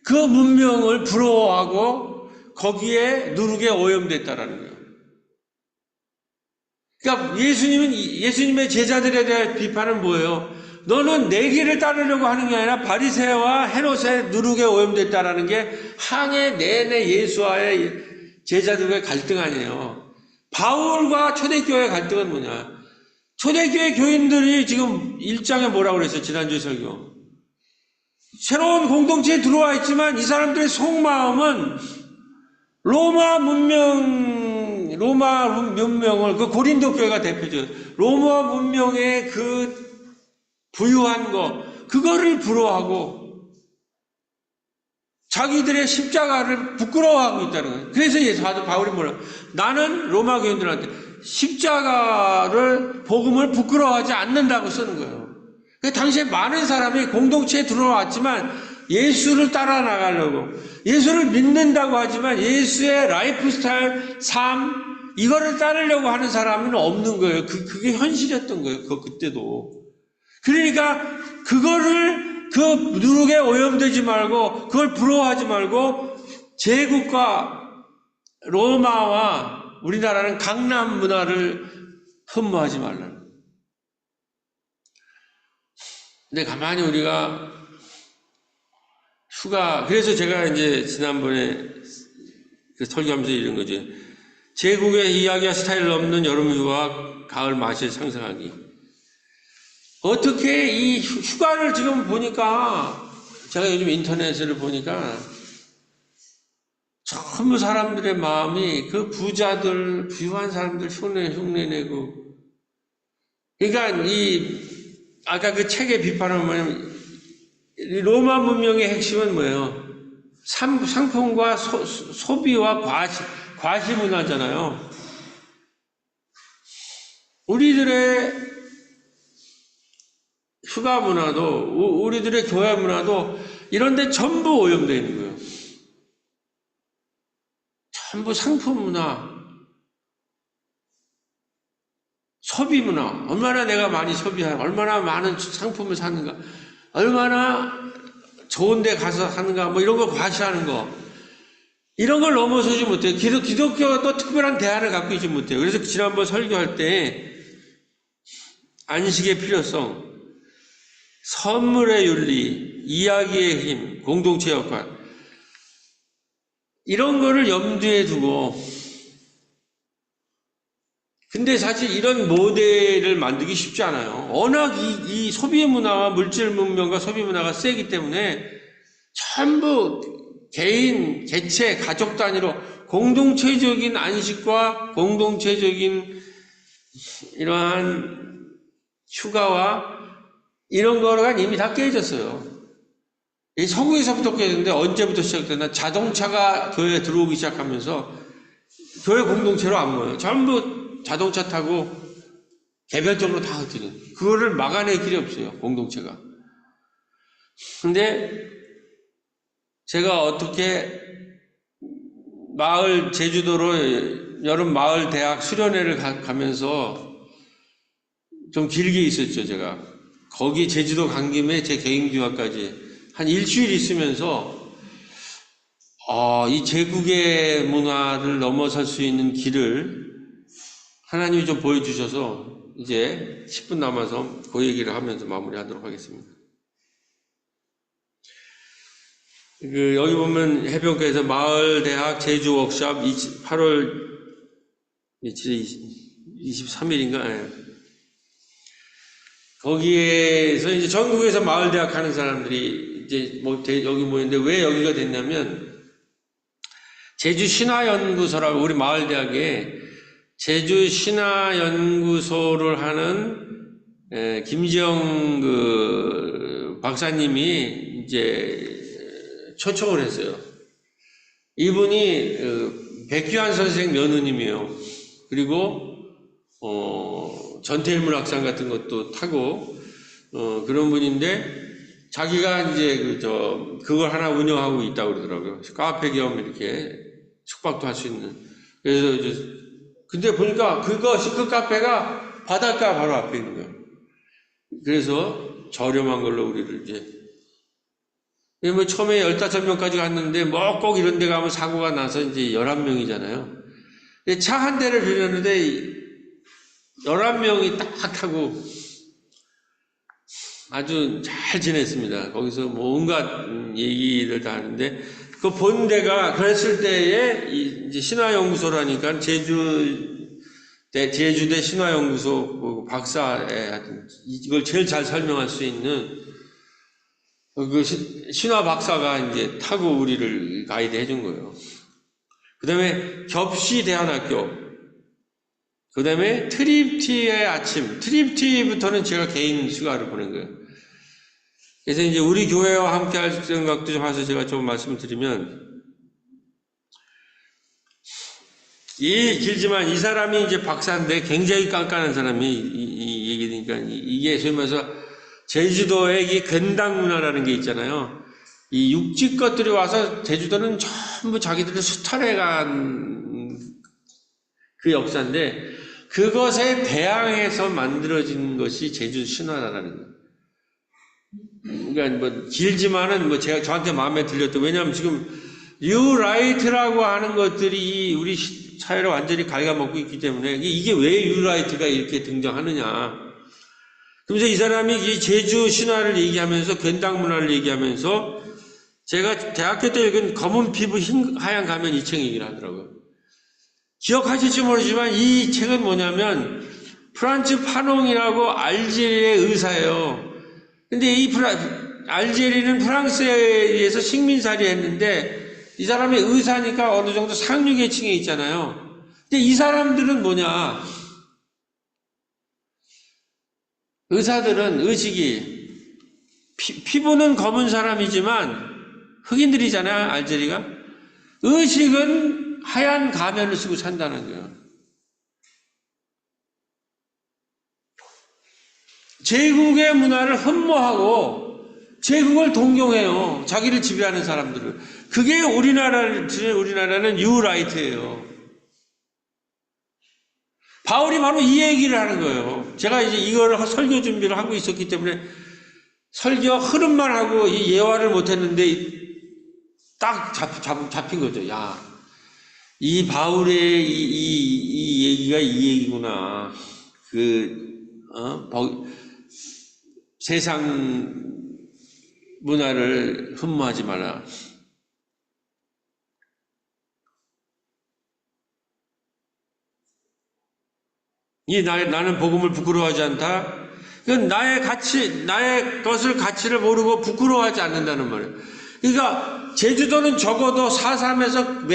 그 문명을 부러워하고 거기에 누룩에 오염됐다라는 거예요. 그러니까 예수님의 제자들에 대한 비판은 뭐예요? 너는 내 길을 따르려고 하는 게 아니라 바리새와 헤롯의 누룩에 오염됐다라는 게 항해 내내 예수와의 제자들과의 갈등 아니에요. 바울과 초대교회의 갈등은 뭐냐? 초대교회 교인들이 지금 1장에 뭐라고 그랬어요? 지난주에 설교. 새로운 공동체에 들어와 있지만 이 사람들의 속마음은 로마 문명을 그 고린도 교회가 대표죠. 로마 문명의 그 부유한 거 그거를 부러워하고 자기들의 십자가를 부끄러워하고 있다는 거예요. 그래서 바울이 뭐라? 나는 로마 교인들한테 십자가를 복음을 부끄러워하지 않는다고 쓰는 거예요. 당시에 많은 사람이 공동체에 들어왔지만 예수를 따라 나가려고 예수를 믿는다고 하지만 예수의 라이프 스타일, 삶 이거를 따르려고 하는 사람은 없는 거예요. 그게 현실이었던 거예요. 그때도. 그러니까 그거를 그 누룩에 오염되지 말고 그걸 부러워하지 말고 제국과 로마와 우리나라는 강남 문화를 흠모하지 말라는. 근데 가만히 우리가 그래서 제가 이제 지난번에 그 설교하면서 이런 거지. 제국의 이야기와 스타일을 없는 여름 휴가, 가을 맛을 상상하기. 어떻게 이 휴가를 지금 보니까, 제가 요즘 인터넷을 보니까, 전부 사람들의 마음이 그 부자들, 부유한 사람들 흉내내고, 그러니까 아까 그 책의 비판은 뭐냐면, 로마 문명의 핵심은 뭐예요? 상품과 소비와 과시 문화잖아요. 우리들의 휴가 문화도, 우리들의 교회 문화도 이런데 전부 오염되어 있는 거예요. 전부 상품 문화, 소비 문화, 얼마나 내가 많이 소비하고, 얼마나 많은 상품을 사는가, 얼마나 좋은 데 가서 하는가, 뭐 이런 거 과시하는 거. 이런 걸 넘어서지 못해요. 기독교가 또 특별한 대안을 갖고 있지 못해요. 그래서 지난번 설교할 때, 안식의 필요성, 선물의 윤리, 이야기의 힘, 공동체 역할, 이런 거를 염두에 두고, 근데 사실 이런 모델을 만들기 쉽지 않아요. 워낙 이 소비 문화와 물질 문명과 소비 문화가 세기 때문에 전부 개인, 개체, 가족 단위로 공동체적인 안식과 공동체적인 이러한 휴가와 이런 거가 이미 다 깨졌어요. 이 서구에서부터 깨졌는데 언제부터 시작됐나? 자동차가 교회에 들어오기 시작하면서 교회 공동체로 안 모여요. 전부 자동차 타고 개별적으로 다 흩어져요. 그거를 막아낼 길이 없어요, 공동체가. 근데 제가 어떻게 제주도로 여름 마을 대학 수련회를 가면서 좀 길게 있었죠, 제가. 거기 제주도 간 김에 제 개인교화까지 한 일주일 있으면서, 이 제국의 문화를 넘어설 수 있는 길을 하나님이 좀 보여주셔서 이제 10분 남아서 그 얘기를 하면서 마무리하도록 하겠습니다. 여기 보면 해변가에서 마을대학 제주 워크숍 8월 며칠 23일인가? 예. 거기에서 이제 전국에서 마을대학 하는 사람들이 이제 여기 모였는데 왜 여기가 됐냐면 제주 신화연구소라고 우리 마을대학에 제주 신화연구소를 하는 김지영 박사님이 이제 초청을 했어요. 이분이 백규환 선생 며느님이에요. 그리고 전태일물 학상 같은 것도 타고 그런 분인데 자기가 이제 그걸 하나 운영하고 있다고 그러더라고요. 카페 겸 이렇게 숙박도 할 수 있는. 그래서 근데 보니까 그 카페가 바닷가 바로 앞에 있는 거예요. 그래서 저렴한 걸로 우리를 이제 뭐 처음에 15명까지 갔는데 뭐 꼭 이런 데 가면 사고가 나서 이제 11명이잖아요. 차 한 대를 빌렸는데 11명이 딱 타고 아주 잘 지냈습니다. 거기서 뭐 온갖 얘기를 다 하는데 그 본 데가 그랬을 때에 이제 신화연구소라니까 제주대 신화연구소 박사에 이걸 제일 잘 설명할 수 있는 그 신화 박사가 이제 타고 우리를 가이드 해준 거예요. 그 다음에 겹시대안학교, 그 다음에 트립티의 아침, 트립티부터는 제가 개인 휴가를 보낸 거예요. 그래서 이제 우리 교회와 함께 할 생각도 좀 해서 제가 좀 말씀을 드리면, 길지만 이 사람이 이제 박사인데 굉장히 깐깐한 사람이 이 얘기니까 이게 소위 말해서 제주도의 이 근당 문화라는 게 있잖아요. 이 육지 것들이 와서 제주도는 전부 자기들을 수탈해간 그 역사인데 그것에 대항해서 만들어진 것이 제주 신화라는 거예요. 그러니까 뭐 길지만은 뭐 저한테 마음에 들렸던, 왜냐하면 지금 뉴라이트라고 하는 것들이 우리 사회를 완전히 갉아먹고 있기 때문에 이게 왜 뉴라이트가 이렇게 등장하느냐. 그래서 이 사람이 이 제주 신화를 얘기하면서 근당 문화를 얘기하면서 제가 대학교 때 읽은 검은 피부 하얀 가면 이 책 얘기를 하더라고요. 기억하실지 모르지만 이 책은 뭐냐면 프란츠 파농이라고 알제리의 의사예요. 근데 알제리는 프랑스에 의해서 식민살이 했는데 이 사람이 의사니까 어느 정도 상류 계층에 있잖아요. 근데 이 사람들은 뭐냐? 의사들은 의식이 피부는 검은 사람이지만 흑인들이잖아요, 알제리가. 의식은 하얀 가면을 쓰고 산다는 거예요. 제국의 문화를 흠모하고 제국을 동경해요. 자기를 지배하는 사람들을. 그게 우리나라는 뉴라이트예요. 바울이 바로 이 얘기를 하는 거예요. 제가 이제 이걸 설교 준비를 하고 있었기 때문에 설교 흐름만 하고 이 예화를 못했는데 딱 잡힌 거죠. 야, 이 바울의 이 얘기가 이 얘기구나. 세상 문화를 흠모하지 마라. 나는 복음을 부끄러워하지 않다. 이건 나의 가치, 나의 것을 가치를 모르고 부끄러워하지 않는다는 말이에요. 그러니까 제주도는 적어도 4.3에서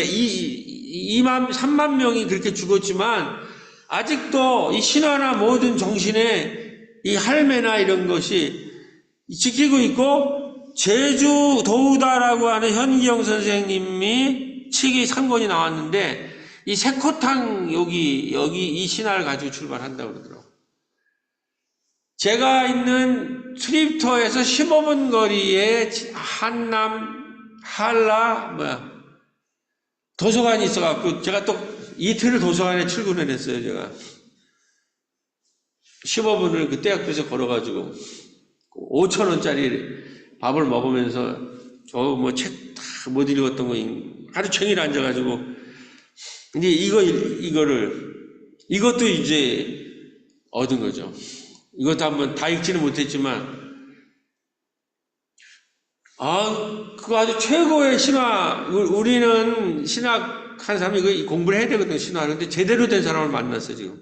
3만 명이 그렇게 죽었지만 아직도 이 신화나 모든 정신에 이 할매나 이런 것이 지키고 있고, 제주 도우다라고 하는 현기영 선생님이 책이 3권이 나왔는데 이 세코탕 여기 이 신화를 가지고 출발한다고 그러더라고요. 제가 있는 트립터에서 15분 거리에 도서관이 있어갖고 제가 또 이틀을 도서관에 출근을 했어요. 제가 15분을 그 대학교에서 걸어가지고 5,000원짜리 밥을 먹으면서 책 다 못 읽었던 거 하루 종일 앉아가지고, 근데 이것도 이제 얻은 거죠. 이것도 한번 다 읽지는 못했지만, 그거 아주 최고의 신화. 우리는 신학 한 사람이 이거 공부를 해야 되거든요, 신화. 근데 제대로 된 사람을 만났어요, 지금.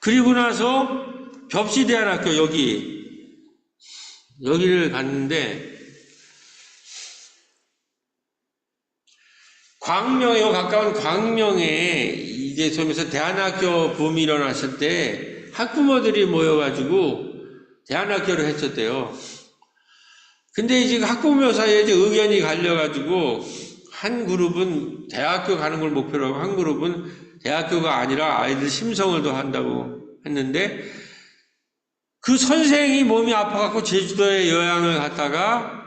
그리고 나서 벽시대안학교 여기를 갔는데, 가까운 광명에 이제 소면서 대안학교 붐이 일어났을 때 학부모들이 모여가지고 대안학교를 했었대요. 근데 이제 학부모 사이에 이제 의견이 갈려가지고 한 그룹은 대학교 가는 걸 목표로 하고 한 그룹은 대학교가 아니라 아이들 심성을 더 한다고 했는데, 그 선생이 몸이 아파갖고 제주도에 여행을 갔다가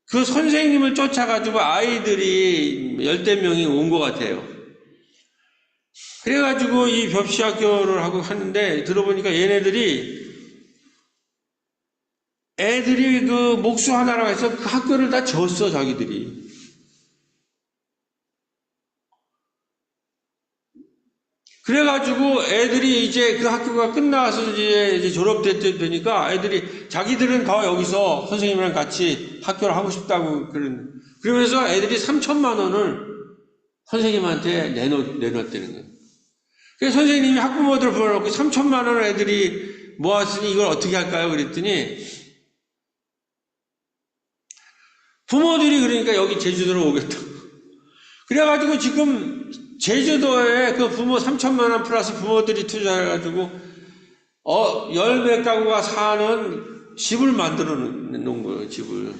그 선생님을 쫓아가지고 아이들이 10대 명이 온 것 같아요. 그래가지고 이 벽시학교를 하고 하는데, 들어보니까 애들이 그 목수 하나라고 해서 그 학교를 다 졌어, 자기들이. 그래가지고 애들이 이제 그 학교가 끝나서 이제 졸업되니까 애들이 자기들은 더 여기서 선생님이랑 같이 학교를 하고 싶다고 그러면서 애들이 3천만 원을 선생님한테 내놨다는 거예요. 그래서 선생님이 학부모들 불러놓고 3천만 원을 애들이 모았으니 이걸 어떻게 할까요? 그랬더니 부모들이 그러니까 여기 제주도로 오겠다. 그래가지고 지금 제주도에 그 부모 3천만 원 플러스 부모들이 투자해가지고 10몇 가구가 사는 집을 만들어 놓은 거예요, 집을.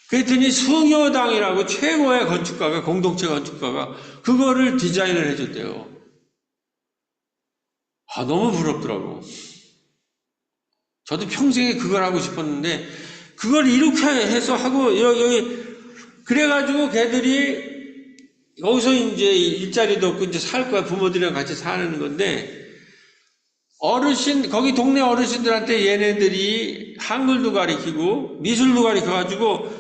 그랬더니 승효당이라고 최고의 건축가가, 공동체 건축가가 그거를 디자인을 해줬대요. 너무 부럽더라고. 저도 평생에 그걸 하고 싶었는데 그걸 이렇게 해서 하고 여기 그래가지고 걔들이 여기서 이제 일자리도 없고 이제 살 거야. 부모들이랑 같이 사는 건데, 거기 동네 어르신들한테 얘네들이 한글도 가르치고 미술도 가르쳐가지고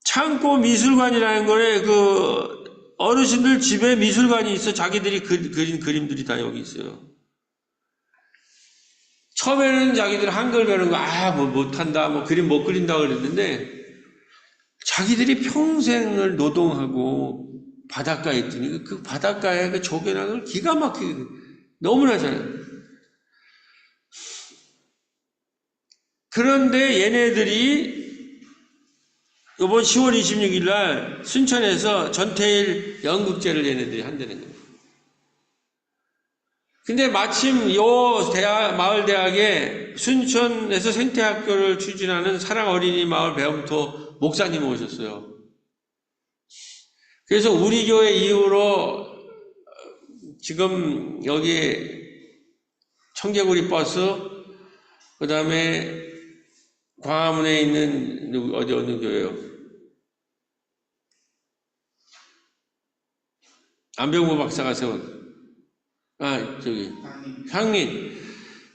창고 미술관이라는 거에 그 어르신들 집에 미술관이 있어. 자기들이 그린 그림들이 다 여기 있어요. 처음에는 자기들 한글 배우는 거, 못한다, 그림 못 그린다 그랬는데, 자기들이 평생을 노동하고 바닷가에 있더니 그 바닷가에 그 조개랑을 기가 막히게 너무나 잘해요. 그런데 얘네들이 이번 10월 26일 날 순천에서 전태일 연극제를 얘네들이 한다는 거예요. 근데 마침 마을대학에 순천에서 생태학교를 추진하는 사랑어린이 마을 배움터 목사님 오셨어요. 그래서 우리 교회 이후로 지금 여기에 청개구리 버스, 그 다음에 광화문에 있는 어느 교회요? 안병무 박사가 세운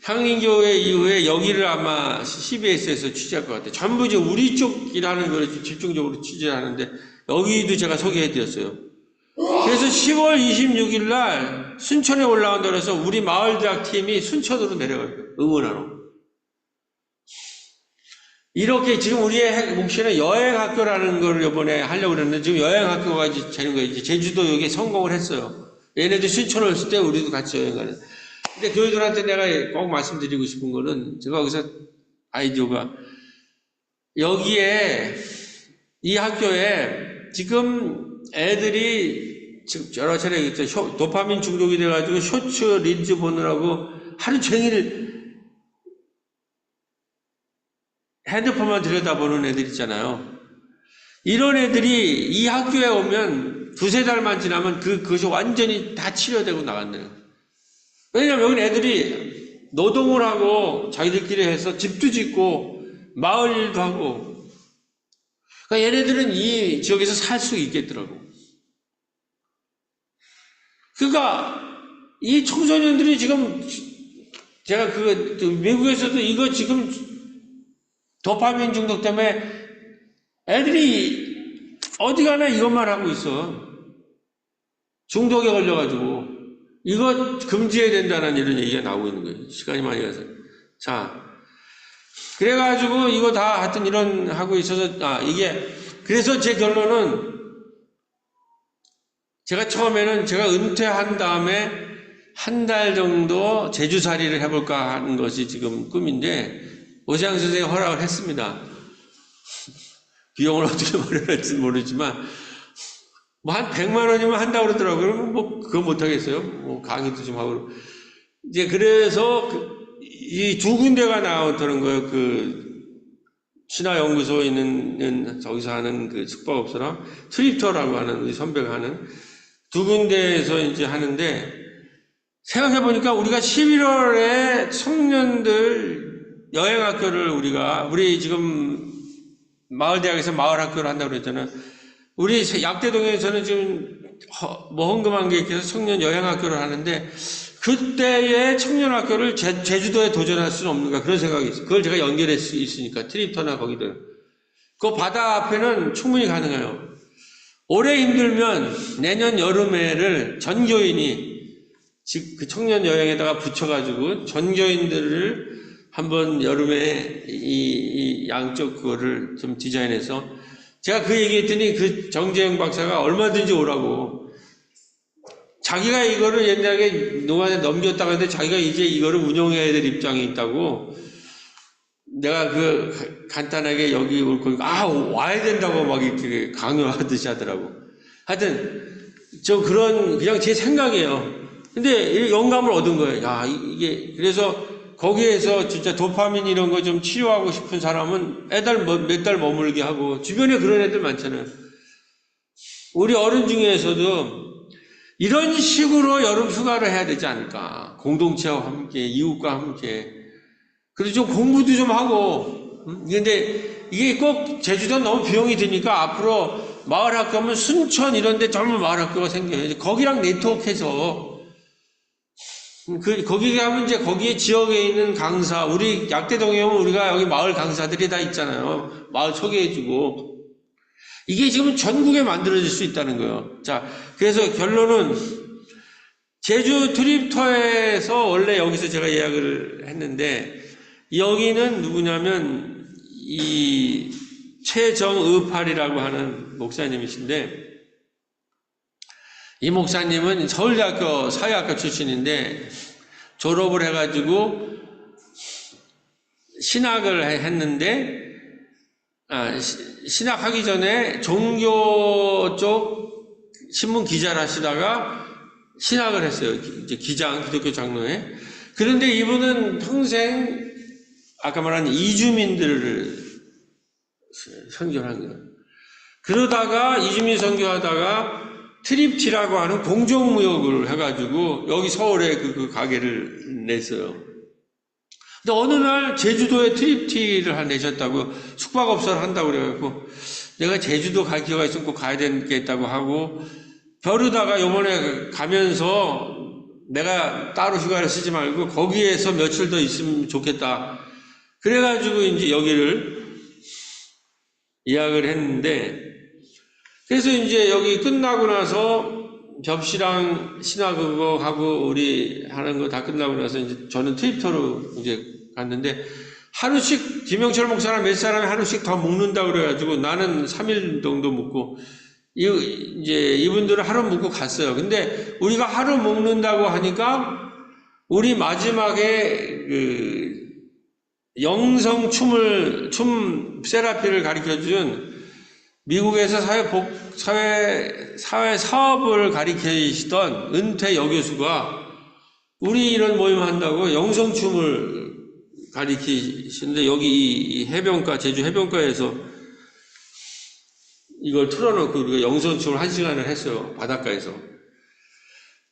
향린교회 이후에 여기를 아마 CBS에서 취재할 것 같아요. 전부 이제 우리 쪽이라는 걸 집중적으로 취재하는데 여기도 제가 소개해 드렸어요. 그래서 10월 26일 날 순천에 올라간다 그래서 우리 마을대학 팀이 순천으로 내려가요. 응원하러. 이렇게 지금 우리의 목표는 여행학교라는 걸 이번에 하려고 그랬는데 지금 여행학교가 이제 되는 거예요. 이제 제주도 여기 성공을 했어요. 얘네들 순천 왔을 때 우리도 같이 여행가는. 근데 교회들한테 내가 꼭 말씀드리고 싶은 거는 제가 여기서 아이디어가 여기에 이 학교에 지금 애들이 지금 여러 차례 얘기했죠. 도파민 중독이 돼가지고 쇼츠, 린즈 보느라고 하루 종일 핸드폰만 들여다보는 애들 있잖아요. 이런 애들이 이 학교에 오면 두세 달만 지나면 그것이 완전히 다 치료되고 나간대요. 왜냐면 여기 애들이 노동을 하고 자기들끼리 해서 집도 짓고 마을 일도 하고 그러니까 얘네들은 이 지역에서 살 수 있겠더라고. 그러니까 이 청소년들이 지금 제가 미국에서도 이거 지금 도파민 중독 때문에 애들이 어디 가나 이것만 하고 있어. 중독에 걸려가지고 이거 금지해야 된다는 이런 얘기가 나오고 있는 거예요. 시간이 많이 가서. 자, 그래가지고 이거 다 하여튼 이런 하고 있어서 그래서 제 결론은 제가 처음에는 제가 은퇴한 다음에 한 달 정도 제주살이를 해볼까 하는 것이 지금 꿈인데 오시영 선생님이 허락을 했습니다. 비용을 어떻게 마련할지는 모르지만 뭐 한 100만 원이면 한다고 그러더라고요. 그러면 뭐 그거 못하겠어요. 뭐 강의도 좀 하고. 이제 그래서 이 두 군데가 나오더는 거예요. 신화연구소에 있는 저기서 하는 그 숙박업소랑 트립터라고 하는 우리 선배가 하는 두 군데에서 이제 하는데 생각해보니까 우리가 11월에 청년들 여행학교를 우리 지금 마을대학에서 마을학교를 한다고 그랬잖아요. 우리 약대동에서는 지금 헌금한 게 있어서 청년 여행학교를 하는데 그때의 청년학교를 제주도에 도전할 수는 없는가 그런 생각이 있어요. 그걸 제가 연결할 수 있으니까 트립터나 거기들. 그 바다 앞에는 충분히 가능해요. 올해 힘들면 내년 여름에를 전교인이 그 청년 여행에다가 붙여가지고 전교인들을 한번 여름에 이 양쪽 그거를 좀 디자인해서 제가 그 얘기했더니 그 정재영 박사가 얼마든지 오라고 자기가 이거를 옛날에 누구한테 넘겼다고 했는데 자기가 이제 이거를 운영해야 될 입장이 있다고 내가 간단하게 여기 올 거니까 와야 된다고 막 이렇게 강요하듯이 하더라고. 하여튼 그냥 제 생각이에요. 근데 영감을 얻은 거예요. 이게 그래서 거기에서 진짜 도파민 이런 거 좀 치료하고 싶은 사람은 몇 달 머물게 하고 주변에 그런 애들 많잖아요. 우리 어른 중에서도 이런 식으로 여름 휴가를 해야 되지 않을까. 공동체와 함께 이웃과 함께 그래서 좀 공부도 좀 하고 근데 이게 꼭 제주도는 너무 비용이 드니까 앞으로 마을학교 하면 순천 이런 데 젊은 마을학교가 생겨요. 거기랑 네트워크해서 거기 가면 이제 거기에 지역에 있는 강사, 우리 약대동에 오면 우리가 여기 마을 강사들이 다 있잖아요. 마을 소개해주고. 이게 지금 전국에 만들어질 수 있다는 거예요. 자, 그래서 결론은 제주 트립터에서 원래 여기서 제가 예약을 했는데 여기는 누구냐면 이 최정의팔이라고 하는 목사님이신데 이 목사님은 서울대학교 사회학과 출신인데 졸업을 해가지고 신학을 했는데 신학하기 전에 종교 쪽 신문 기자를 하시다가 신학을 했어요. 이제 기독교 장로에. 그런데 이분은 평생 아까 말한 이주민들을 선교한 거예요. 그러다가 이주민 선교하다가 트립티라고 하는 공정무역을 해가지고 여기 서울에 그 가게를 냈어요. 근데 어느 날 제주도에 트립티를 내셨다고 숙박업소를 한다고 그래갖고 내가 제주도 갈 기회가 있으면 꼭 가야 되겠다고 하고 벼르다가 요번에 가면서 내가 따로 휴가를 쓰지 말고 거기에서 며칠 더 있으면 좋겠다. 그래가지고 이제 여기를 예약을 했는데 그래서 이제 여기 끝나고 나서 접시랑 신화 그거 하고 우리 하는 거 다 끝나고 나서 이제 저는 트위터로 이제 갔는데 하루씩 김영철 목사랑 몇 사람이 하루씩 더 묵는다 그래가지고 나는 3일 정도 묵고 이제 이분들은 하루 묵고 갔어요. 근데 우리가 하루 묵는다고 하니까 우리 마지막에 그 영성 춤 세라피를 가르쳐 준 미국에서 사회 사업을 가리키시던 은퇴 여교수가 우리 이런 모임 한다고 영성춤을 가리키시는데 여기 이 해변가, 제주 해변가에서 이걸 틀어놓고 우리가 영성춤을 1시간을 했어요. 바닷가에서.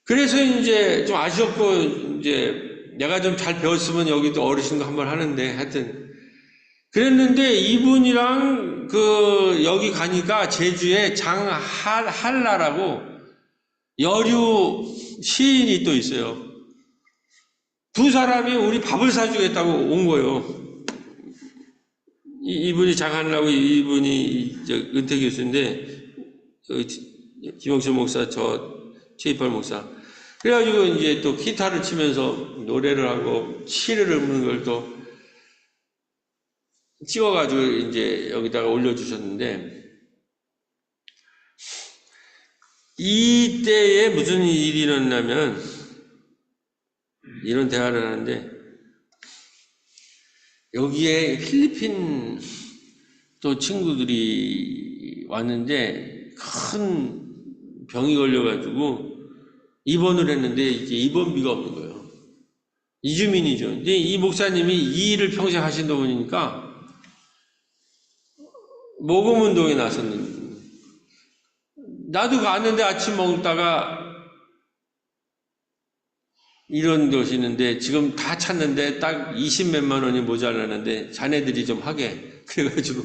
그래서 이제 좀 아쉬웠고, 이제 내가 좀 잘 배웠으면 여기도 어르신도 한번 하는데 하여튼. 그랬는데 이분이랑 여기 가니까 제주에 장한라라고 여류 시인이 또 있어요. 두 사람이 우리 밥을 사주겠다고 온 거예요. 이분이 장한라고 이분이 은퇴 교수인데 김영철 목사, 최이팔 목사. 그래가지고 이제 또 기타를 치면서 노래를 하고 시를 읊는 걸 또 찍어가지고 이제 여기다가 올려주셨는데 이때에 무슨 일이 일어나면 이런 대화를 하는데 여기에 필리핀 또 친구들이 왔는데 큰 병이 걸려가지고 입원을 했는데 이제 입원비가 없는 거예요. 이주민이죠. 근데 이 목사님이 이 일을 평생 하신다 보니까 모금운동에 나섰는데 나도 갔는데 아침 먹다가 이런 것이 있는데 지금 다 찾는데 딱 20몇만 원이 모자라는데 자네들이 좀 하게 그래가지고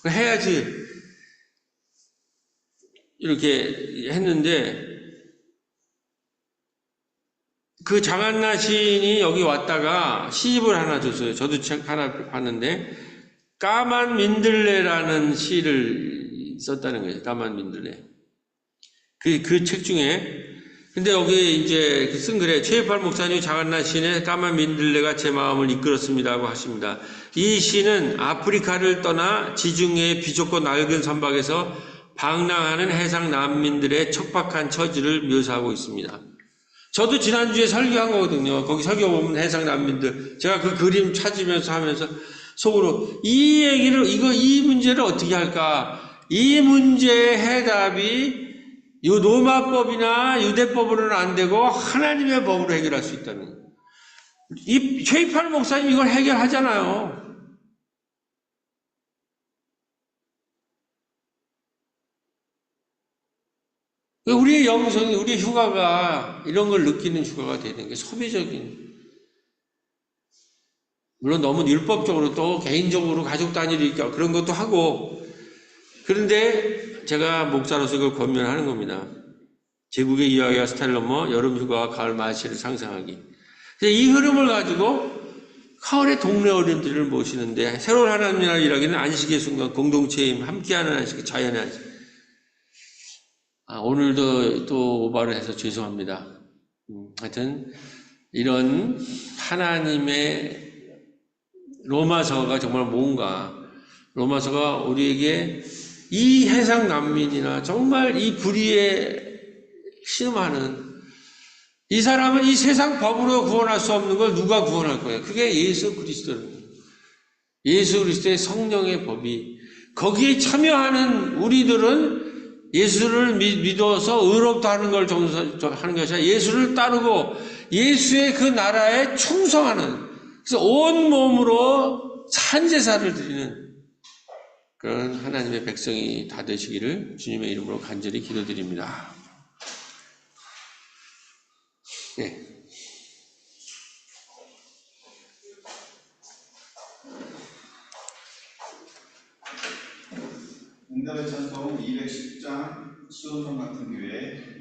해야지 이렇게 했는데 그 장한나 시인이 여기 왔다가 시집을 하나 줬어요. 저도 책 하나 봤는데 까만 민들레라는 시를 썼다는 거예요. 까만 민들레. 그 책 중에 근데 여기 이제 쓴 글에 최이팔 목사님 장한나 시인의 까만 민들레가 제 마음을 이끌었습니다고 하십니다. 이 시는 아프리카를 떠나 지중해의 비좁고 낡은 선박에서 방랑하는 해상 난민들의 척박한 처지를 묘사하고 있습니다. 저도 지난주에 설교한 거거든요. 거기 설교 보면 해상 난민들 제가 그 그림 찾으면서 하면서 속으로 이 문제를 어떻게 할까? 이 문제의 해답이 요 로마법이나 유대법으로는 안 되고 하나님의 법으로 해결할 수 있다는 거예요. 이 최이팔 목사님 이걸 해결하잖아요. 우리의 영성이, 우리의 휴가가 이런 걸 느끼는 휴가가 되는 게 소비적인. 물론 너무 율법적으로 또 개인적으로 가족 단위로 그런 것도 하고 그런데 제가 목사로서 이걸 권면하는 겁니다. 제국의 이야기와 스타일 넘어 여름 휴가와 가을 마시를 상상하기. 이 흐름을 가지고 가을에 동네 어른들을 모시는데 새로운 하나님 나라 일하기는 안식의 순간 공동체임 함께하는 안식, 자연의 안식. 오늘도 또 오바를 해서 죄송합니다. 하여튼 이런 하나님의 로마서가 정말 뭔가 로마서가 우리에게 이 해상 난민이나 정말 이 불의에 신음하는 이 사람은 이 세상 법으로 구원할 수 없는 걸 누가 구원할 거예요? 그게 예수 그리스도입니다. 예수 그리스도의 성령의 법이 거기에 참여하는 우리들은 예수를 믿어서 의롭다 하는 걸 하는 것이 아니라 예수를 따르고 예수의 그 나라에 충성하는 그래서 온 몸으로 산제사를 드리는 그런 하나님의 백성이 다 되시기를 주님의 이름으로 간절히 기도드립니다. 네. 응답의 찬송 210장 시온성 같은 교회